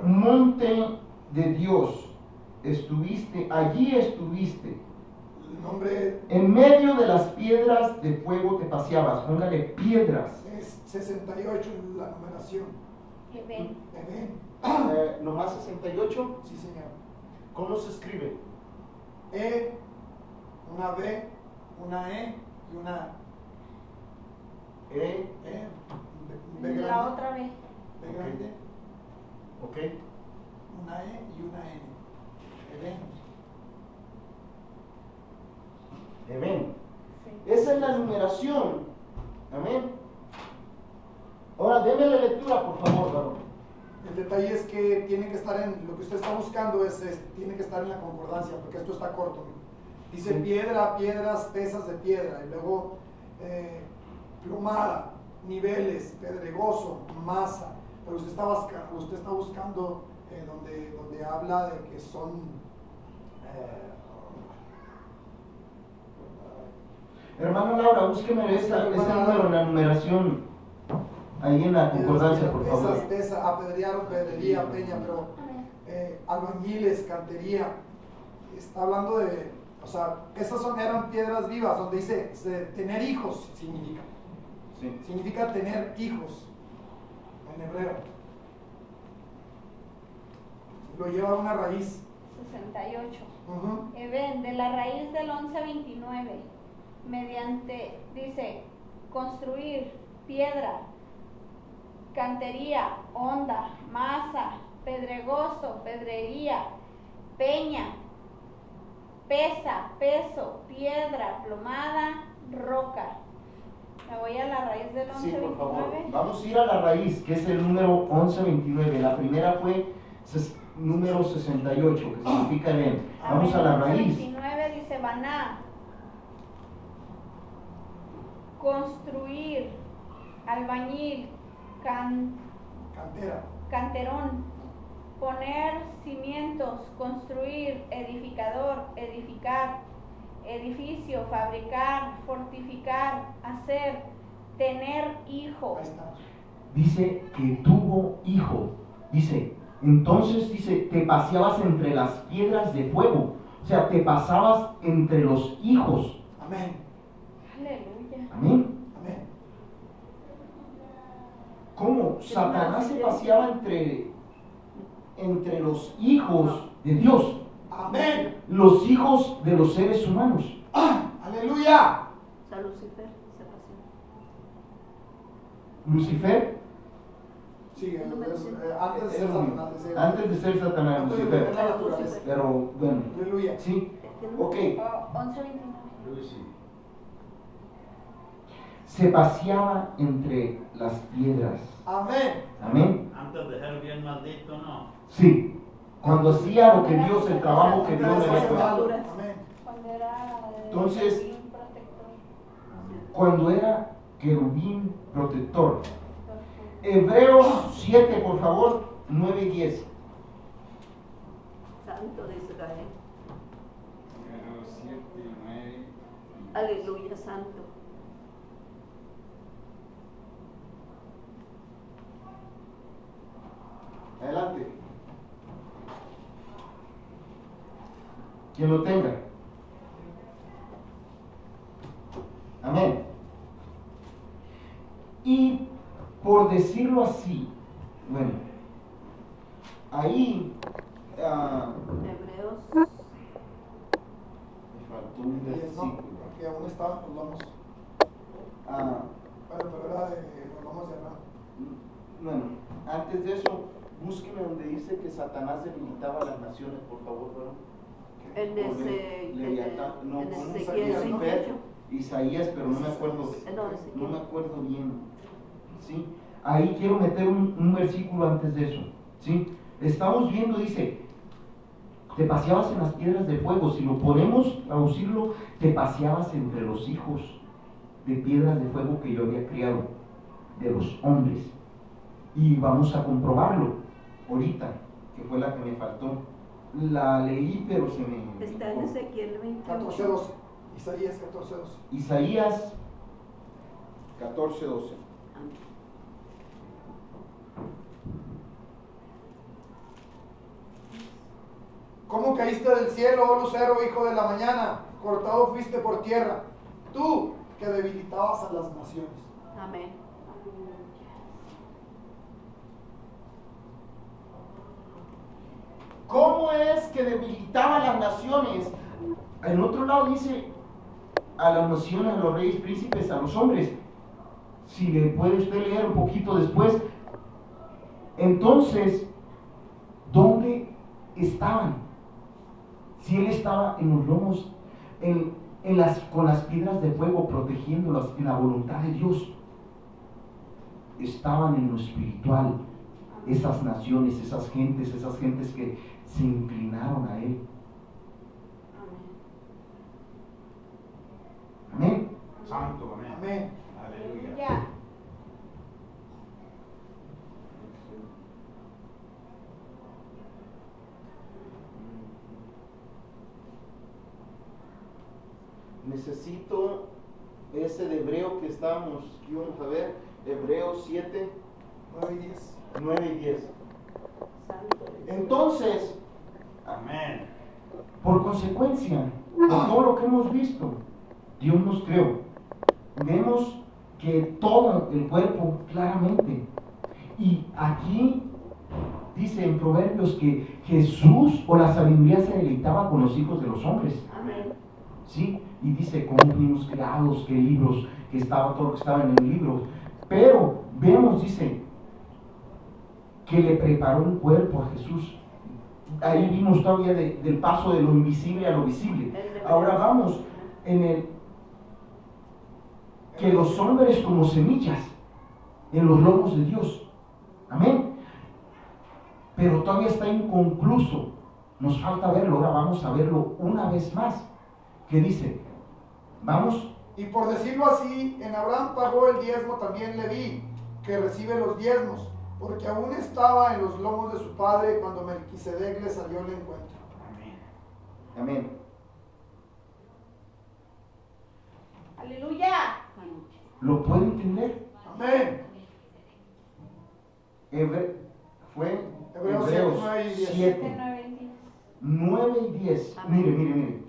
monte de Dios. Estuviste, allí estuviste. El nombre En medio de las piedras de fuego te paseabas. Póngale piedras. es 68 en la numeración. Ven. Amén. Nomás 68. Sí, señor. ¿Cómo se escribe? E, una B, una E y una E. B grande. La otra vez. B grande, Ok. una E y una N. Amén. Esa es la numeración. Amén. Ahora, déme la lectura, por favor, varón. El detalle es que tiene que estar en, lo que usted está buscando tiene que estar en la concordancia, porque esto está corto. Dice piedra, piedras, pesas de piedra, y luego plomada, niveles, pedregoso, masa. Pero usted está buscando donde habla de que son Hermana Laura, búsqueme ese número en la numeración, ahí en la concordancia, por favor. Pesas, apedrearon, pedrería, peña, pero albañiles, cantería. Está hablando de, o sea, esas eran piedras vivas, donde dice tener hijos, significa. Sí. Significa tener hijos, en hebreo. Lo lleva a una raíz. 68. Uh-huh. Ven, de la raíz del 1129, mediante, dice, construir, piedra, cantería, honda, masa, pedregoso, pedrería, peña, pesa, peso, piedra, plomada, roca. Me voy a la raíz del 1129. Sí, por favor. Vamos a ir a la raíz, que es el número 1129. La primera fue número 68, que significa ven. Vamos a la raíz. 29 dice baná, construir, albañil, canterón, poner cimientos, construir, edificador, edificar, edificio, fabricar, fortificar, hacer, tener hijo. Ahí está. Dice que tuvo hijo. Dice, entonces dice, te paseabas entre las piedras de fuego. O sea, te pasabas entre los hijos. Amén. Aleluya. Amén. Amén. ¿Cómo? Satanás se paseaba entre los hijos de Dios. Amén. Los hijos de los seres humanos. Aleluya. San Lucifer se pasó. Lucifer, Sí, Número antes de ser Satanás. antes de ser Satanás, Antes de Lucifer. tener la naturaleza. Pero bueno, Aleluya. sí. Ok. 1129. Lucy. Se paseaba entre las piedras. Amén. Amén. Antes de ser bien maldito, no. Sí. Cuando hacía lo que Dios, el trabajo que Dios le había puesto. Amén. Cuando era Entonces, querubín protector. Cuando era querubín protector. Hebreos 7, por favor, 9 y 10. Santo de Israel. Número 7, 9. Aleluya, santo. Adelante. Quien lo tenga. Amén. Y por decirlo así, bueno, ahí Hebreos. me faltó un No, versículo. porque aún está, pues vamos. Bueno, pero era nos vamos a cerrar. Bueno, antes de eso, búsqueme donde dice que Satanás debilitaba a las naciones, por favor, ¿no? En ese, Leviatán, no, en con Ezequiel Lucifer, 28. Isaías, pero no me acuerdo, No, Ezequiel. no me acuerdo bien. ¿Sí? Ahí quiero meter un versículo antes de eso. ¿Sí? Estamos viendo, dice, te paseabas en las piedras de fuego. Si lo podemos traducirlo, te paseabas entre los hijos de piedras de fuego que yo había criado, de los hombres. Y vamos a comprobarlo ahorita, que fue la que me faltó. La leí, pero se me... Está en Ezequiel 28. 14:12. Isaías 14:12. Isaías 14:12. ¿Cómo caíste del cielo, oh lucero, hijo de la mañana? Cortado fuiste por tierra, tú que debilitabas a las naciones. Amén. ¿Cómo es que debilitaba a las naciones? En otro lado dice a las naciones, a los reyes, príncipes, a los hombres. Si le puede usted leer un poquito después. Entonces, ¿dónde estaban? Si él estaba en los lomos, con las piedras de fuego, protegiéndolas en la voluntad de Dios. Estaban en lo espiritual. esas naciones, esas gentes que se inclinaron a Él. Amén. Santo, amén. Amén. Aleluya. Ya. Necesito ese de Hebreo que íbamos a ver, Hebreos 7, 9 y 10. 9 y 10. Santo. Entonces, Amén. Por consecuencia, por todo lo que hemos visto, Dios nos creó. Vemos que todo el cuerpo claramente. Y aquí dice en Proverbios que Jesús o la sabiduría se deleitaba con los hijos de los hombres. Amén. ¿Sí? Y dice cómo fuimos creados, qué libros, que estaba todo lo que estaba en el libro. Pero vemos, dice, que le preparó un cuerpo a Jesús. Ahí vimos todavía del paso de lo invisible a lo visible. Ahora vamos en el que los hombres como semillas en los lomos de Dios. Amén. Pero todavía está inconcluso. Nos falta verlo. Ahora vamos a verlo una vez más. ¿Qué dice? Vamos. Y por decirlo así, en Abraham pagó el diezmo también Leví, que recibe los diezmos, porque aún estaba en los lomos de su padre cuando Melquisedec le salió al encuentro. Amén. Amén. Aleluya. ¿Lo puede entender? Amén. Fue Hebreos Hebreos 9 y 10. 7, 9 y 10. 9 y 10. Amén. Mire.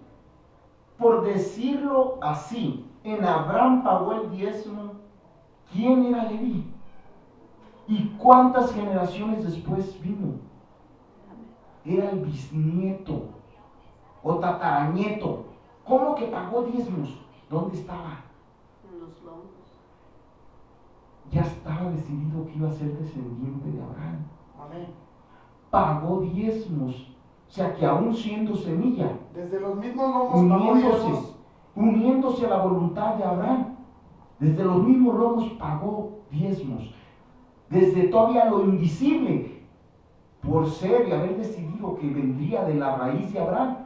Por decirlo así, en Abraham pagó el diezmo. ¿Quién era Leví? ¿Y cuántas generaciones después vino? Era el bisnieto o tataranieto. ¿Cómo que pagó diezmos? ¿Dónde estaba? En los lomos. Ya estaba decidido que iba a ser descendiente de Abraham. Amén. Pagó diezmos. O sea que aún siendo semilla, Desde los mismos lomos pagó diezmos. uniéndose a la voluntad de Abraham, desde los mismos lomos pagó diezmos. Desde todavía lo invisible, por ser y haber decidido que vendría de la raíz de Abraham,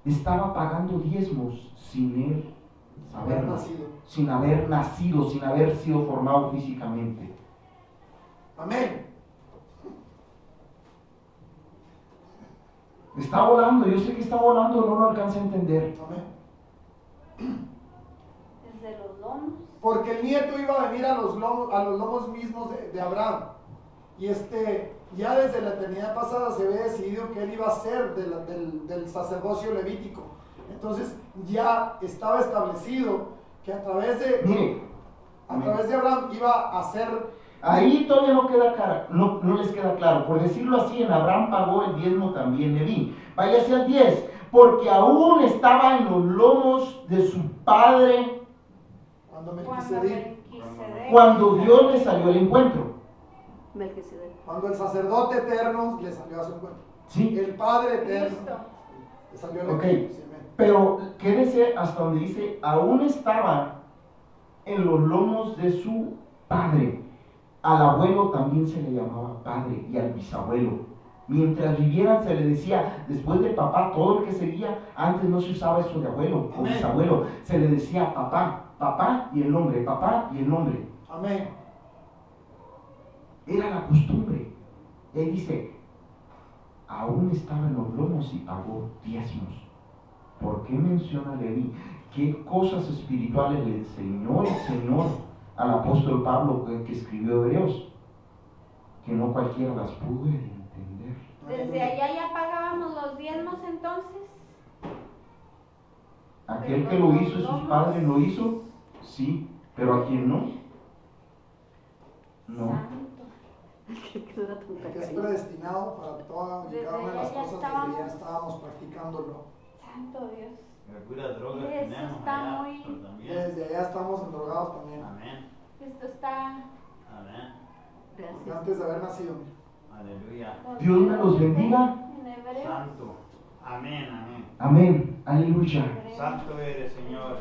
estaba pagando diezmos sin él saberlo, sin haber nacido, sin haber sido formado físicamente. Amén. Está volando, yo sé que está volando, no lo alcanza a entender. Amén. Desde los lomos. Porque el nieto iba a venir a los lomos mismos de Abraham. Y ya desde la eternidad pasada se había decidido que él iba a ser del sacerdocio levítico. Entonces ya estaba establecido que a través de Abraham iba a ser. Ahí todavía no les queda claro. Por decirlo así, en Abraham pagó el diezmo también Leví. Váyase al 10. Porque aún estaba en los lomos de su padre cuando Dios le salió al encuentro. Melquisedec. Cuando el sacerdote eterno le salió a su encuentro. Sí. El Padre eterno Cristo. le salió al Ok. encuentro. Sí, amén. Pero quédese hasta donde dice, aún estaba en los lomos de su padre. Al abuelo también se le llamaba padre y al bisabuelo. Mientras vivieran se le decía, después de papá, todo el que seguía, antes no se usaba eso de abuelo o Amén. bisabuelo, se le decía papá y el nombre, papá y el nombre. Amén. Era la costumbre. Él dice, aún estaba en los lomos y pagó diezmos. ¿Por qué menciona Leví? ¿Qué cosas espirituales le enseñó el Señor al apóstol Pablo que escribió Hebreos? Que no cualquiera las pudo entender. Desde allá ya pagábamos los diezmos entonces. Aquel que lo hizo y sus padres lo hizo, sí, pero a quien no, no. Santo. Que es predestinado para todas y cada una de las cosas desde ya estábamos practicándolo. Santo Dios. Pura droga Eso tenemos está allá, muy- pero también. Desde allá estamos endrogados también. Amén. Esto está. Amén. Porque antes de haber nacido. Aleluya. Dios me los bendiga. En hebreo. Santo. Amén, amén. Amén, aleluya. Santo eres, Señor.